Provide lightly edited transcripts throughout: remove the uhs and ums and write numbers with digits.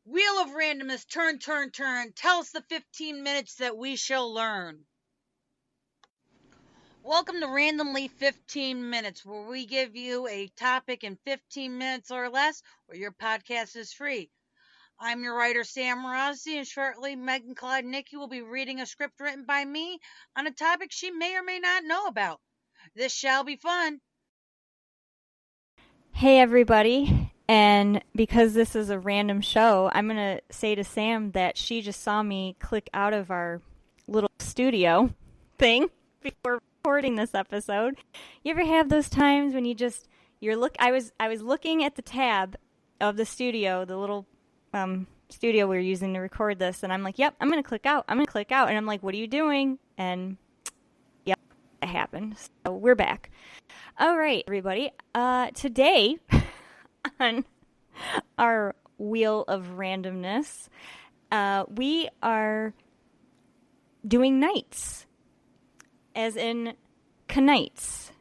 Wheel of Randomness, turn, turn, turn. Tell us the 15 minutes that we shall learn. Welcome to Randomly 15 Minutes, where we give you a topic in 15 minutes or less, or your podcast is free. I'm your writer, Sam Rossi, and shortly Megan Klodnicki will be reading a script written by me on a topic she may or may not know about. This shall be fun. Hey everybody, and because this is a random show, I'm going to say to Sam that she just saw me click out of our little studio thing before recording this episode. You ever have those times when I was looking at the tab of the studio, the little studio we were using to record this, and I'm like, yep, I'm going to click out, and I'm like, what are you doing? And yep, it happened. So we're back. All right, everybody. Today on our Wheel of Randomness, we are doing nights, as in knights.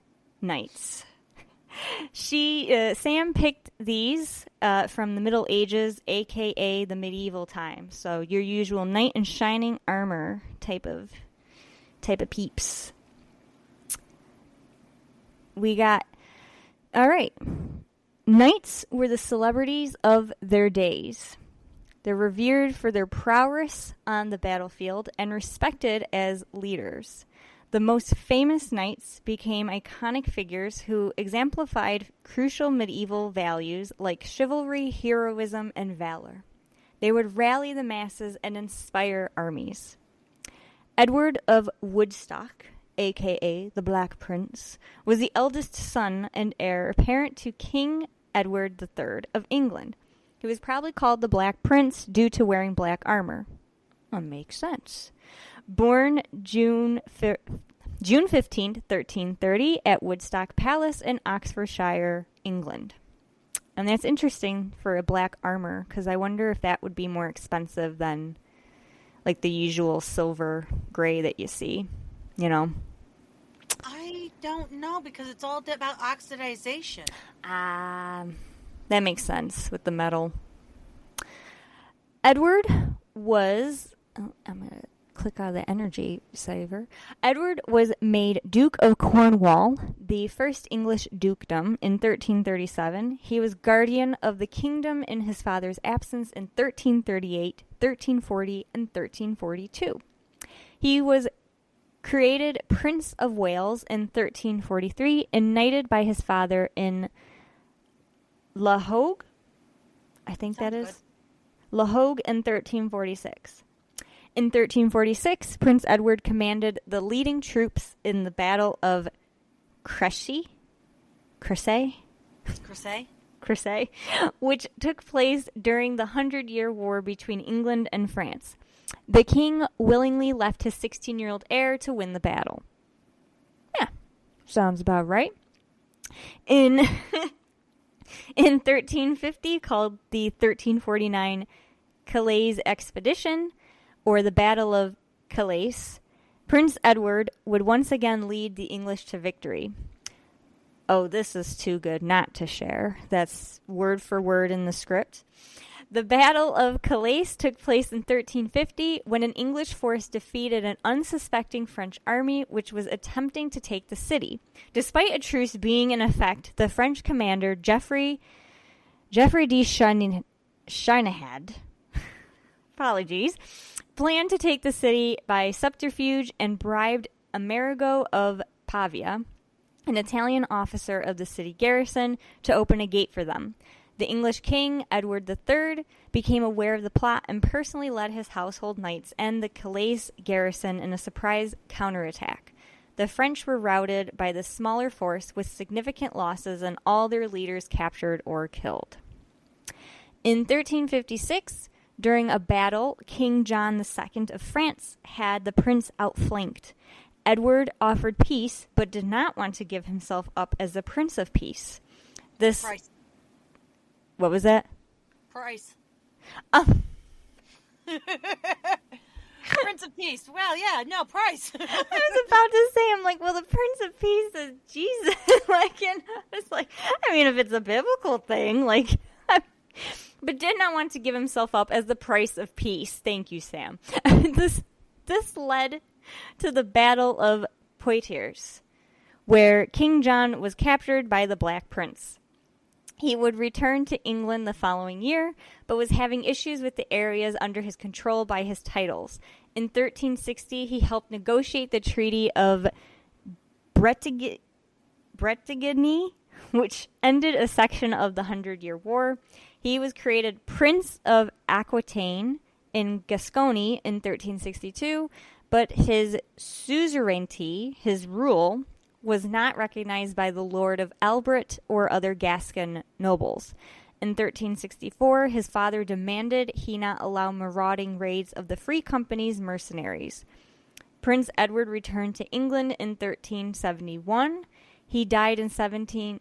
Sam picked these from the Middle Ages, aka the medieval times. So your usual knight in shining armor type of peeps. All right. Knights were the celebrities of their days. They're revered for their prowess on the battlefield and respected as leaders. The most famous knights became iconic figures who exemplified crucial medieval values like chivalry, heroism, and valor. They would rally the masses and inspire armies. Edward of Woodstock, a.k.a. the Black Prince, was the eldest son and heir apparent to King Edward III of England. He was probably called the Black Prince due to wearing black armor. That makes sense. Born June 15th, 1330, at Woodstock Palace in Oxfordshire, England. And that's interesting for a black armor, because I wonder if that would be more expensive than like the usual silver gray that you see. You know? I don't know, because it's all about oxidization. That makes sense with the metal. Edward was... Oh, I'm going to click out of the energy saver. Edward was made Duke of Cornwall, the first English dukedom, in 1337. He was guardian of the kingdom in his father's absence in 1338, 1340, and 1342. He was created Prince of Wales in 1343 and knighted by his father in La Hogue. I think Sounds that is. good. La Hogue in 1346. In 1346, Prince Edward commanded the leading troops in the Battle of Crecy, which took place during the 100-Year War between England and France. The king willingly left his 16-year-old heir to win the battle. Yeah, sounds about right. In 1350, called the 1349 Calais Expedition, or the Battle of Calais, Prince Edward would once again lead the English to victory. Oh, this is too good not to share. That's word for word in the script. The Battle of Calais took place in 1350 when an English force defeated an unsuspecting French army which was attempting to take the city. Despite a truce being in effect, the French commander Geoffrey de Charnihad planned to take the city by subterfuge and bribed Amerigo of Pavia, an Italian officer of the city garrison, to open a gate for them. The English king, Edward III, became aware of the plot and personally led his household knights and the Calais garrison in a surprise counterattack. The French were routed by the smaller force with significant losses and all their leaders captured or killed. In 1356, during a battle, King John II of France had the prince outflanked. Edward offered peace, but did not want to give himself up as the Prince of Peace. Price. What was that? Price. Oh. Prince of Peace. Well, yeah, no, Price. I was about to say, I'm like, well, the Prince of Peace is Jesus. Like, you know, it's like, I mean, if it's a biblical thing, like, but did not want to give himself up as the price of peace. Thank you, Sam. This led to the Battle of Poitiers, where King John was captured by the Black Prince. He would return to England the following year, but was having issues with the areas under his control by his titles. In 1360, he helped negotiate the Treaty of Bretigny, which ended a section of the 100-Year War. He was created Prince of Aquitaine in Gascony in 1362, but his suzerainty, his rule, was not recognized by the Lord of Albret or other Gascon nobles. In 1364, his father demanded he not allow marauding raids of the Free Company's mercenaries. Prince Edward returned to England in 1371. He died in 17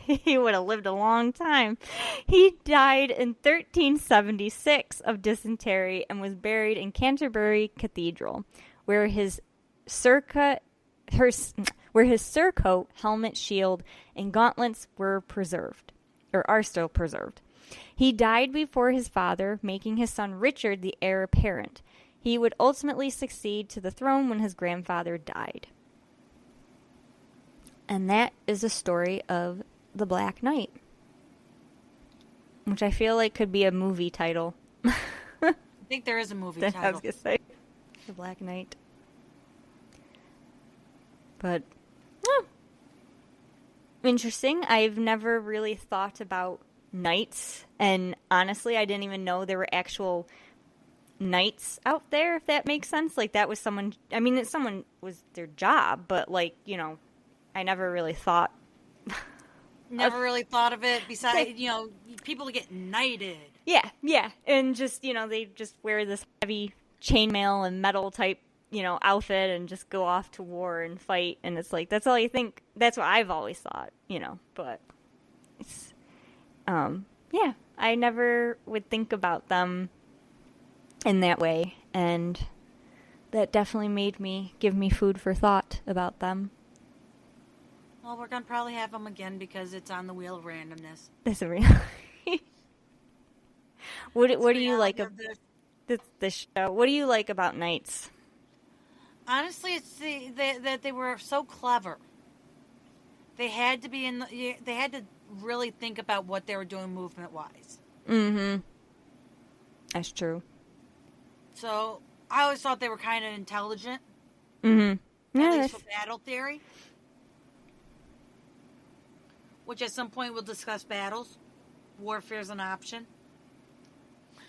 he would have lived a long time. He died in 1376 of dysentery and was buried in Canterbury Cathedral, where his surcoat, helmet, shield, and gauntlets were preserved, or are still preserved. He died before his father, making his son Richard the heir apparent. He would ultimately succeed to the throne when his grandfather died. And that is the story of the Black Knight, which I feel like could be a movie title. I think there is a movie title. I was going to say. The Black Knight. But, interesting. I've never really thought about knights, and honestly, I didn't even know there were actual knights out there, if that makes sense. Like, that was someone, I mean, someone was their job, but, like, you know, I never really thought. Never really thought of it. Besides, you know, people get knighted. Yeah. And just, you know, they just wear this heavy chainmail and metal type, you know, outfit and just go off to war and fight. And it's like, that's all you think. That's what I've always thought, you know, but it's, yeah, I never would think about them in that way. And that definitely give me food for thought about them. Well, we're going to probably have them again because it's on the Wheel of Randomness. That's a real. What do you like about this show? What do you like about knights? Honestly, it's that they were so clever. They had to be they had to really think about what they were doing movement-wise. Mm-hmm. That's true. So, I always thought they were kind of intelligent. Mm-hmm. At least for battle theory. Which at some point we'll discuss battles. Warfare is an option.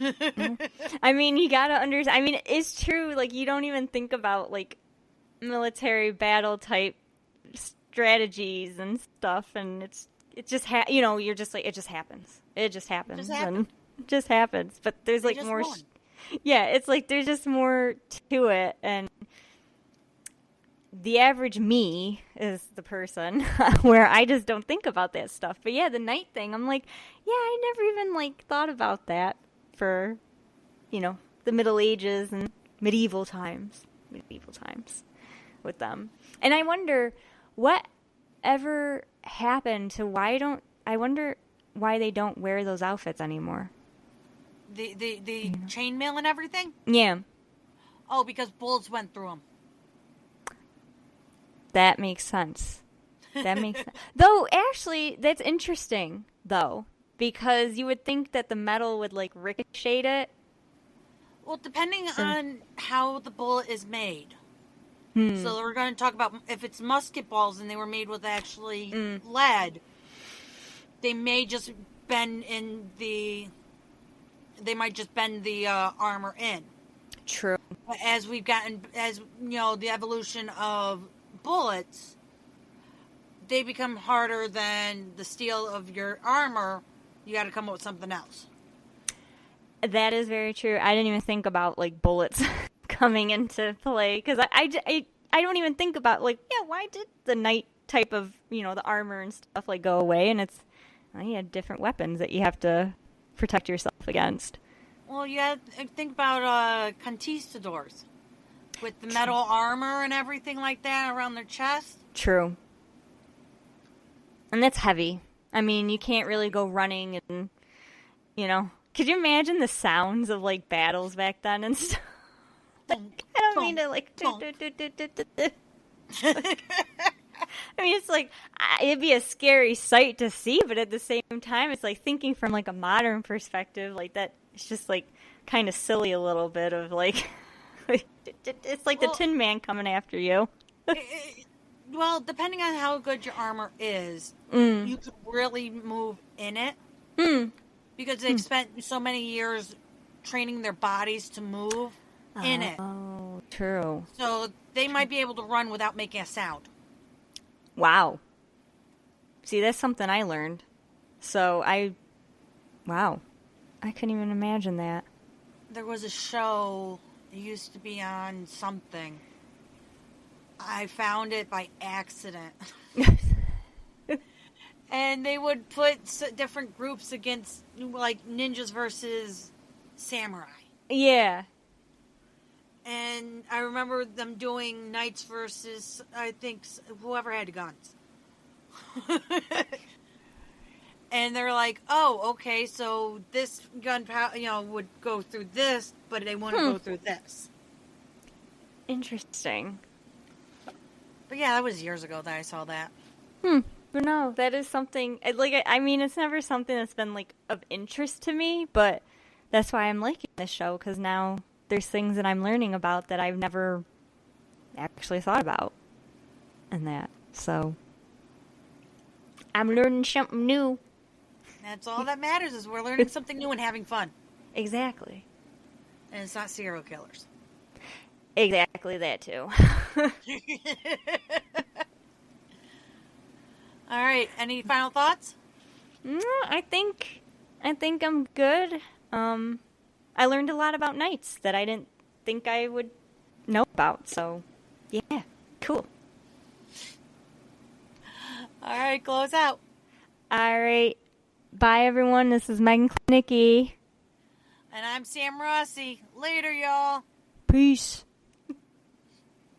I mean, you gotta understand. I mean, it's true. Like, you don't even think about, like, military battle type strategies and stuff. And it just, you know, you're just like, it just happens. It just happens. And it just happens. But there's, like, more. Yeah, it's like there's just more to it. And the average me is the person where I just don't think about that stuff. But yeah, the knight thing, I'm like, yeah, I never even, like, thought about that for, you know, the Middle Ages and medieval times with them. And I wonder what ever happened to I wonder why they don't wear those outfits anymore. The chainmail and everything? Yeah. Oh, because bullets went through them. That makes sense. Though, actually, that's interesting, though, because you would think that the metal would, like, ricochet it. Well, depending on how the bullet is made. So we're going to talk about if it's musket balls and they were made with actually lead, they may just bend the armor in. True. But as you know, the evolution of bullets, they become harder than the steel of your armor. You got to come up with something else. That is very true. I didn't even think about, like, bullets coming into play because I don't even think about, like, yeah, why did the knight type of, you know, the armor and stuff, like, go away? And it's you had different weapons that you have to protect yourself against. Well, you have to think about conquistadors with the metal armor and everything like that around their chest. True. And that's heavy. I mean, you can't really go running and you know, could you imagine the sounds of, like, battles back then and stuff? Like, I don't mean to, like, I mean, it's like, it'd be a scary sight to see, but at the same time, it's like thinking from, like, a modern perspective, like, that, it's just, like, kind of silly a little bit of, like, it's like the Tin Man coming after you. Well, depending on how good your armor is, you could really move in it. Because they've spent so many years training their bodies to move in it. Oh, true. So they might be able to run without making a sound. Wow. See, that's something I learned. So wow. I couldn't even imagine that. There was a show, it used to be on something. I found it by accident. And they would put different groups against, like, ninjas versus samurai. Yeah. And I remember them doing knights versus, I think, whoever had guns. And they're like, oh, okay, so this gun, would go through this, but they want to go through this. Interesting. But yeah, that was years ago that I saw that. But no, that is something, like, I mean, it's never something that's been, like, of interest to me, but that's why I'm liking this show, because now there's things that I'm learning about that I've never actually thought about. And that, so, I'm learning something new. That's all that matters, is we're learning something new and having fun. Exactly. And it's not serial killers. Exactly that, too. All right. Any final thoughts? No, I think I'm good. I learned a lot about knights that I didn't think I would know about. So, yeah, cool. All right, close out. All right. Bye, everyone. This is Megan Klodnicki. And I'm Sam Rossi. Later, y'all. Peace.